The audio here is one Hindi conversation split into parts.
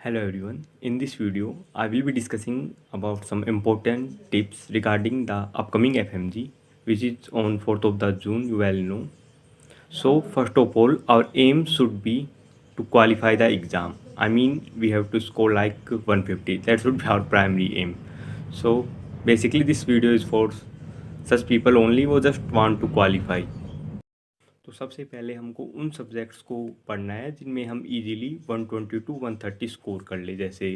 Hello everyone. In this video, I will be discussing about some important tips regarding the upcoming FMG, which is on 4th of the June. You well know. So first of all, our aim should be to qualify the exam. I mean, we have to score like 150. That should be our primary aim. So basically, this video is for such people only who just want to qualify. तो सबसे पहले हमको उन सब्जेक्ट्स को पढ़ना है जिनमें हम इजीली 120 टू 130 स्कोर कर ले, जैसे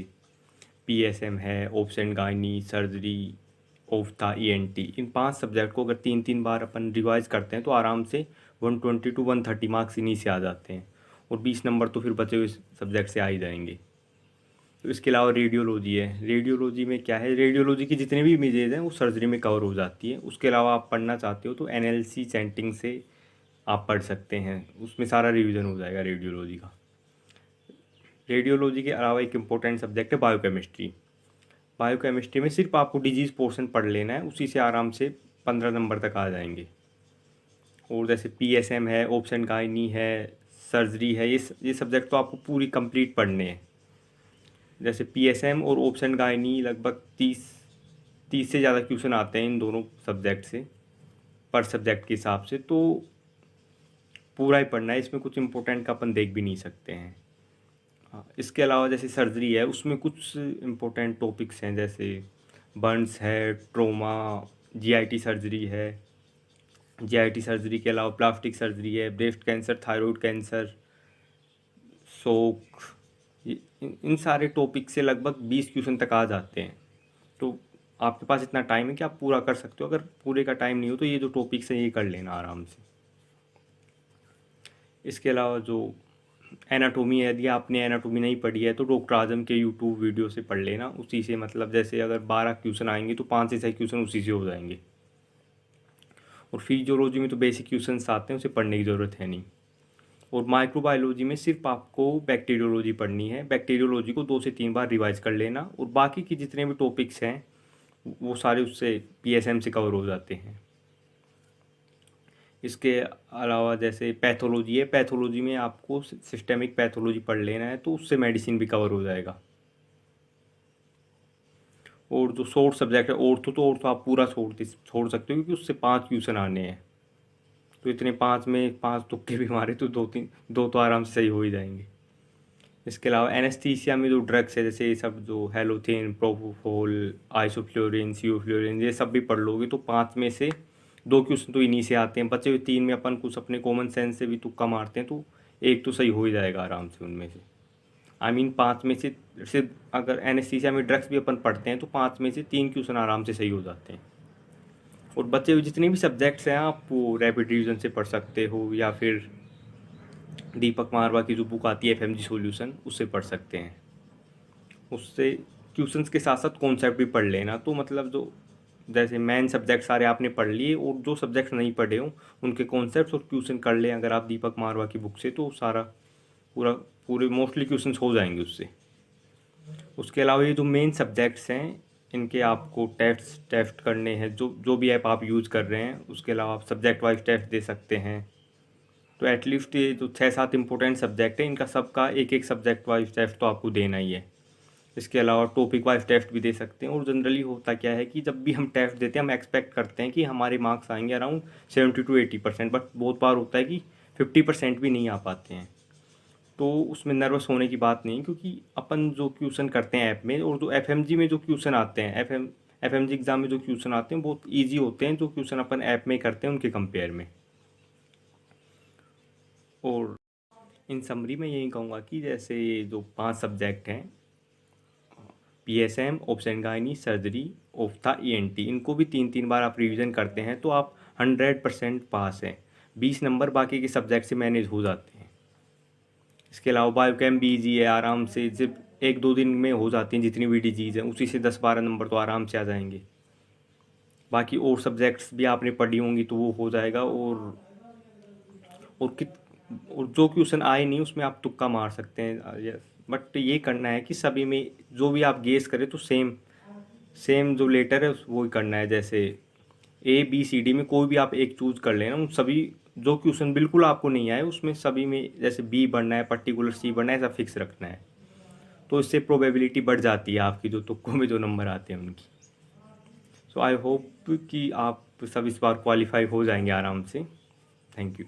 पीएसएम है, obs and gynae, surgery, ophtha, ENT. इन 5 सब्जेक्ट को अगर 3-3 बार अपन रिवाइज करते हैं तो आराम से 120 टू 130 मार्क्स इन्हीं से आ जाते हैं, और 20 नंबर तो फिर बचे हुए सब्जेक्ट से आ ही जाएंगे। तो इसके अलावा रेडियोलॉजी है। रेडियोलॉजी में क्या है, रेडियोलॉजी की जितने भी इमेजेज हैं वो सर्जरी में कवर हो जाती है। उसके अलावा आप पढ़ना चाहते हो तो एनएलसी सेंटिंग से आप पढ़ सकते हैं, उसमें सारा रिवीजन हो जाएगा रेडियोलॉजी का। रेडियोलॉजी के अलावा एक इम्पोर्टेंट सब्जेक्ट है बायोकेमिस्ट्री। बायोकेमिस्ट्री में सिर्फ आपको डिजीज़ पोर्शन पढ़ लेना है, उसी से आराम से 15 नंबर तक आ जाएंगे। और जैसे पीएसएम है, ओब्स एंड गायनी है, सर्जरी है, ये सब्जेक्ट तो आपको पूरी कंप्लीट पढ़ने हैं। जैसे पीएसएम और ओब्स एंड गायनी लगभग 30 से ज़्यादा क्वेश्चन आते हैं इन दोनों सब्जेक्ट से, पर सब्जेक्ट के हिसाब से, तो पूरा ही पढ़ना है। इसमें कुछ इम्पोर्टेंट का अपन देख भी नहीं सकते हैं। इसके अलावा जैसे सर्जरी है, उसमें कुछ इम्पोर्टेंट टॉपिक्स हैं, जैसे बर्न्स है, ट्रोमा, जीआईटी सर्जरी है। जीआईटी सर्जरी के अलावा प्लास्टिक सर्जरी है, ब्रेस्ट कैंसर, थायराइड कैंसर, शोक, इन सारे टॉपिक से लगभग 20 क्वेश्चन तक आ जाते हैं। तो आपके पास इतना टाइम है कि आप पूरा कर सकते हो। अगर पूरे का टाइम नहीं हो तो ये जो टॉपिक्स हैं ये कर लेना आराम से। इसके अलावा जो एनाटोमी है, यदि आपने एनाटोमी नहीं पढ़ी है तो डॉक्टर आजम के यूट्यूब वीडियो से पढ़ लेना। उसी से मतलब जैसे अगर 12 क्वेश्चन आएंगे तो 5 से 6 क्वेश्चन उसी से हो जाएंगे। और फिजियोलॉजी में तो बेसिक क्वेश्चन आते हैं, उसे पढ़ने की ज़रूरत है नहीं। और माइक्रोबायोलॉजी में सिर्फ आपको बैक्टीरियोलॉजी पढ़नी है। बैक्टीरियोलॉजी को 2 से 3 बार रिवाइज कर लेना, और बाकी के जितने भी टॉपिक्स हैं वो सारे उससे पीएसएम से कवर हो जाते हैं। इसके अलावा जैसे पैथोलॉजी है, पैथोलॉजी में आपको सिस्टेमिक पैथोलॉजी पढ़ लेना है, तो उससे मेडिसिन भी कवर हो जाएगा। और जो शॉर्ट सब्जेक्ट है ऑर्थो, तो ऑर्थो आप पूरा छोड़ सकते हो, क्योंकि उससे 5 क्वेश्चन आने हैं। तो इतने 5 में 5 तुक्के भी मारे तो 2 तो आराम से सही हो ही जाएंगे। इसके अलावा एनेस्थीसिया में जो ड्रग्स है, जैसे ये सब जो हेलोथेन, प्रोपोफोल, आइसोफ्लोरिन, सियोफ्लोरिन, ये सब भी पढ़ लोगे तो 5 में से 2 क्वेश्चन तो इन्हीं से आते हैं। बचे हुए 3 में अपन कुछ अपने कॉमन सेंस से भी तुक्का मारते हैं, तो एक तो सही हो ही जाएगा आराम से उनमें से। आई मीन 5 में से सिर्फ अगर एनेस्थीसिया में ड्रग्स भी अपन पढ़ते हैं तो 5 में से 3 क्वेश्चन आराम से सही हो जाते हैं। और बचे हुए जितने भी सब्जेक्ट्स हैं आप वो रैपिड रिवीजन से पढ़ सकते हो, या फिर दीपक मारवा की जो बुक आती है एफएमजी सॉल्यूशन, उससे पढ़ सकते हैं। उससे क्वेश्चंस के साथ साथ कॉन्सेप्ट भी पढ़ लेना। तो मतलब जो जैसे मेन सब्जेक्ट सारे आपने पढ़ लिए, और जो सब्जेक्ट नहीं पढ़े हों उनके कॉन्सेप्ट्स और क्वेश्चन कर लें अगर आप दीपक मारवा की बुक से, तो सारा पूरे मोस्टली क्वेश्चंस हो जाएंगे उससे। उसके अलावा ये जो मेन सब्जेक्ट्स हैं इनके आपको टेस्ट करने हैं, जो भी ऐप आप यूज़ कर रहे हैं। उसके अलावा आप सब्जेक्ट वाइज टेस्ट दे सकते हैं। तो एटलीस्ट ये जो 6-7 इंपॉर्टेंट सब्जेक्ट है, इनका सबका एक सब्जेक्ट वाइज टेस्ट तो आपको देना ही है। इसके अलावा टॉपिक वाइज टेस्ट भी दे सकते हैं। और जनरली होता क्या है कि जब भी हम टेस्ट देते हैं हम एक्सपेक्ट करते हैं कि हमारे मार्क्स आएंगे अराउंड 70 to 80%, बट बहुत बार होता है कि 50% भी नहीं आ पाते हैं। तो उसमें नर्वस होने की बात नहीं, क्योंकि अपन जो क्वेश्चन करते हैं ऐप में, और जो एफएमजी में जो क्वेश्चन आते हैं, एफएमजी एग्ज़ाम में जो क्वेश्चन आते हैं बहुत ईजी होते हैं, जो क्वेश्चन अपन ऐप में करते हैं उनके कंपेयर में। और इन समरी में यही कहूँगा कि जैसे ये जो 5 सब्जेक्ट हैं, PSM, obs and gynae, surgery, ophtha, ENT, इनको भी 3-3 बार आप रिवीजन करते हैं तो आप 100% पास हैं। 20 नंबर बाकी के सब्जेक्ट से मैनेज हो जाते हैं। इसके अलावा बायोकेम भी ईजी है, आराम से सिर्फ 1-2 दिन में हो जाती हैं जितनी भी डिजीज़ हैं, उसी से 10-12 नंबर तो आराम से आ जाएंगे। बाकी और सब्जेक्ट्स भी आपने पढ़ी होंगी तो वो हो जाएगा। और कित और जो क्वेश्चन आए नहीं उसमें आप तुक्का मार सकते हैं। बट ये करना है कि सभी में जो भी आप गेस करें तो सेम जो लेटर है वो ही करना है। जैसे ABCD में कोई भी आप एक चूज़ कर लेना, उन सभी जो क्वेश्चन बिल्कुल आपको नहीं आए उसमें सभी में जैसे B बनना है, पर्टिकुलर C बनना है, ऐसा फिक्स रखना है। तो इससे प्रोबेबिलिटी बढ़ जाती है आपकी, जो तुक्कों में जो नंबर आते हैं उनकी। सो आई होप कि आप सब इस बार क्वालिफाई हो जाएंगे आराम से। Thank you.